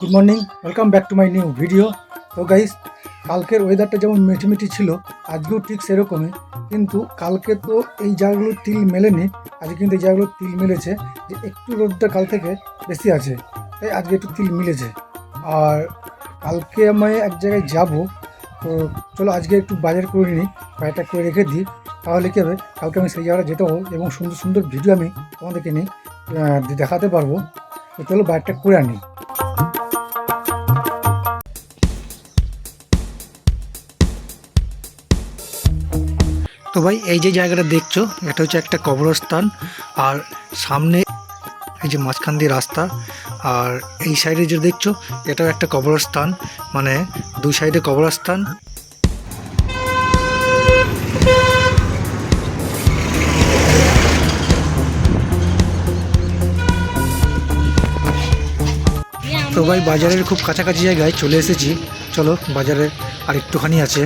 Good morning, welcome back to my new video. তো guys, কালকের ওয়েদারটা যেমন মিটিমিটি ছিল, আজকেও ঠিক সেরকমই। কিন্তু কালকে তো এই জায়গাগুলো তিল মেলেনি, আজকে কিন্তু এই জায়গাগুলো তিল মিলেছে। যে একটু রোদটা কাল থেকে বেশি আছে, তাই আজকে একটু তিল মিলেছে। আর কালকে আমি এক জায়গায় যাব, তো চলো আজকে একটু বাজার করে নিই, বাজারটা করে রেখে দিই। তাহলে কী হবে, কালকে আমি সেই জায়গাটা যেতে হবে এবং সুন্দর সুন্দর ভিডিও আমি তোমাদেরকে নিয়ে দেখাতে পারবো। তো চলো বাজারটা করে আনি। তো ভাই, এই যে জায়গাটা দেখছো, এটা হচ্ছে একটা কবরস্থান। আর সামনে এই যে মাঝখান দিয়ে রাস্তা, আর এই সাইডে যে দেখছো, এটাও একটা কবরস্থান। মানে দুই সাইডে কবরস্থান। তো ভাই, বাজারের খুব কাছাকাছি জায়গায় চলে এসেছি। চলো, বাজারে আর একটুখানি আছে।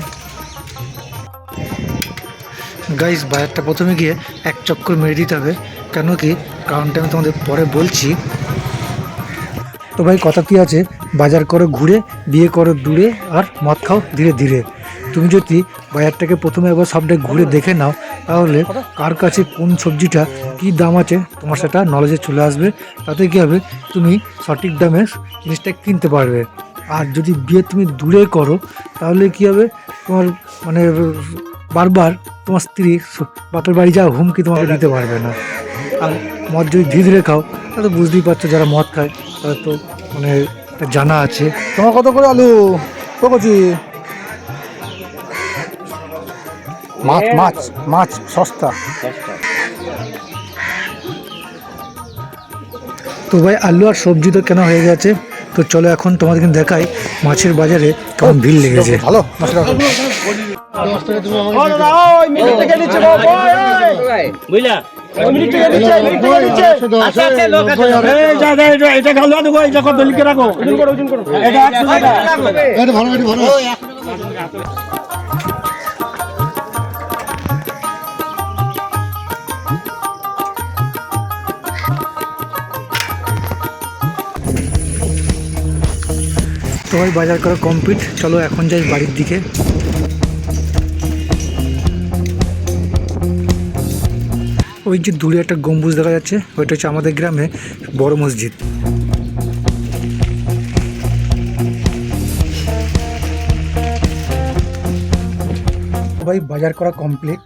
গাইস, বাজারটা প্রথমে গিয়ে এক চক্কর মেরে দিতে হবে। কেন কি কারণটা আমি তোমাদের পরে বলছি। তো ভাই, কথাটি আছে, বাজার করো ঘুরে, বিয়ে করো দূরে, আর মদ খাও ধীরে ধীরে। তুমি যদি বাজারটাকে প্রথমে একবার সবটা ঘুরে দেখে নাও, তাহলে কার কাছে কোন সবজিটা কী দাম আছে তোমার সেটা নলেজে চলে আসবে। তাতে কী হবে, তুমি সঠিক দামে জিনিসটা কিনতে পারবে। আর যদি বিয়ে তুমি দূরে করো, তাহলে কী হবে, তোমার মানে বারবার তোমার স্ত্রী বাপের বাড়ি যাওয়া হুমকি তোমাকে দিতে পারবে না। আর মদ যদি ধীরে ধীরে খাও, তাহলে বুঝতেই পারছো, যারা মদ খায় তাদের তো মানে জানা আছে। তোমার কত করে আলু কচি? মাছ মাছ মাছ সস্তা। তো ভাই, আলু আর সবজি তো কেনা হয়ে গেছে। তো চলো এখন তোমাদেরকে দেখাই মাছের বাজারে কেমন ভিড় লেগেছে। ভালো বুঝলা তো ভাই, বাজার করা কমপ্লিট। চলো এখন যাই বাড়ির দিকে। ওই যে দূরে একটা গম্বুজ দেখা যাচ্ছে, ওইটা হচ্ছে আমাদের গ্রামে বড় মসজিদ। ভাই, বাজার করা কমপ্লিট।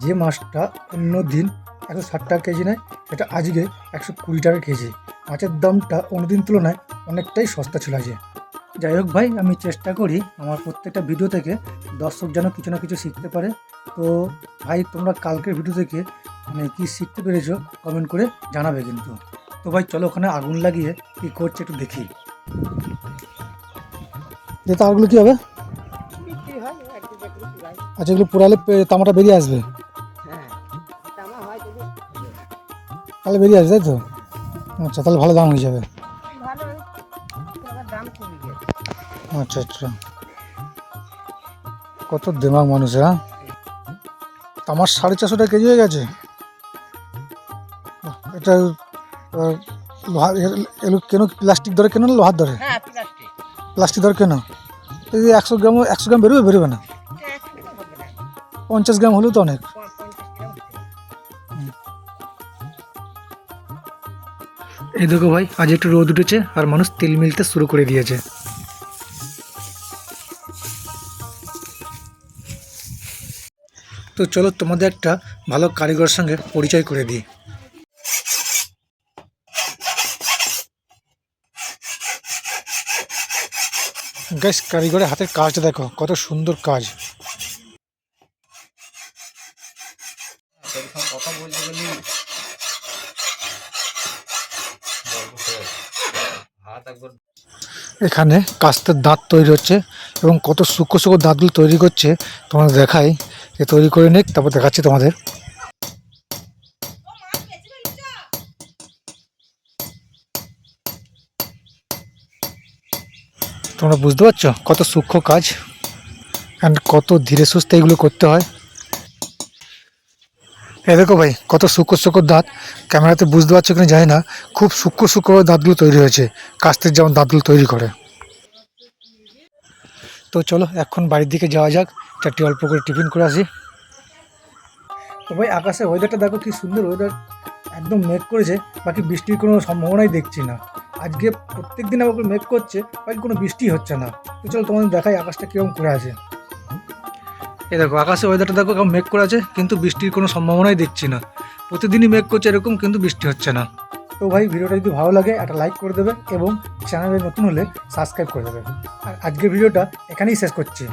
যে মাছটা অন্য দিন 160 টাকা কেজি নেয়, সেটা আজকে 120 টাকা কেজি। মাছের দামটা অন্যদিন তুলনায় অনেকটাই সস্তা ছিল আজকে। যাই হোক ভাই, আমি চেষ্টা করি আমার প্রত্যেকটা ভিডিও থেকে দর্শক যেন কিছু না কিছু শিখতে পারে। তো ভাই, তোমরা কালকের ভিডিও থেকে মানে কী শিখতে পেরেছো কমেন্ট করে জানাবে কিন্তু। তো ভাই চলো, ওখানে আগুন লাগিয়ে কী করছে একটু দেখি। যে তারগুলো কী হবে? আচ্ছা, এগুলো পোড়ালে তামাটা বেরিয়ে আসবে। তাহলে বেরিয়ে আসবে, তাই তো? আচ্ছা, তাহলে ভালো দাম হয়ে যাবে। আচ্ছা আচ্ছা, কত দেমাগ মানুষের। হ্যাঁ, তামার 450 টাকা কেজি হয়ে গেছে। এটা লোহা এগুলো কেন? প্লাস্টিক ধরে কেন না লোহার ধরে? প্লাস্টিক ধরে কেন? এই 100 গ্রাম বেরোবে না? 50 গ্রাম হলেও তো অনেক। এই দেখো ভাই, আজ একটু রোদ উঠেছে আর মানুষ তেল মিলতে শুরু করে দিয়েছে। তো চলো তোমাদের একটা ভালো কারিগরের সঙ্গে পরিচয় করে দিই। গাইস, কারিগরের হাতের কাজটা দেখো, কত সুন্দর কাজ। এখানে কাস্তের দাঁত তৈরি হচ্ছে এবং কত সূক্ষ্ম সূক্ষ্ম দাঁতগুলো তৈরি করছে তোমাদের দেখাই। এ তৈরি করে নিক, তারপর দেখাচ্ছি তোমাদের। তোমরা বুঝতে পারছো কত সূক্ষ্ম কাজ অ্যান্ড কত ধীরে সুস্থে এগুলো করতে হয়। এ দেখো ভাই কত সূক্ষ্ম সূক্ষ্ম দাঁত, ক্যামেরাতে বুঝতে পারছো কিনা জানি না, খুব সূক্ষ্ম সূক্ষ্ম দাঁতগুলো তৈরি হয়েছে, কাস্তের যেমন দাঁতগুলো তৈরি করে। তো চলো এখন বাড়ির দিকে যাওয়া যাক, চারটি অল্প করে টিফিন করে আসি। তো ভাই আকাশে ওয়েদারটা দেখো কি সুন্দর ওয়েদার, একদম মেঘ করেছে, বাকি বৃষ্টির কোনো সম্ভাবনাই দেখছি না। আজকে প্রত্যেক দিন আবার মেঘ করছে, বাকি কোনো বৃষ্টি হচ্ছে না। তো চলো তোমাদের দেখাই আকাশটা কীরকম করে আছে। এই দেখো আকাশে ওয়েদারটা দেখো কেমন মেঘ করে আছে, কিন্তু বৃষ্টির কোনো সম্ভাবনাই দেখছি না। প্রতিদিনই মেঘ করছে এরকম, কিন্তু বৃষ্টি হচ্ছে না। তো ভাই ভিডিওটা যদি ভালো লাগে একটা লাইক করে দেবে এবং চ্যানেলে নতুন হলে সাবস্ক্রাইব করে দেবে। আর আজকের ভিডিওটা এখানেই শেষ করছি।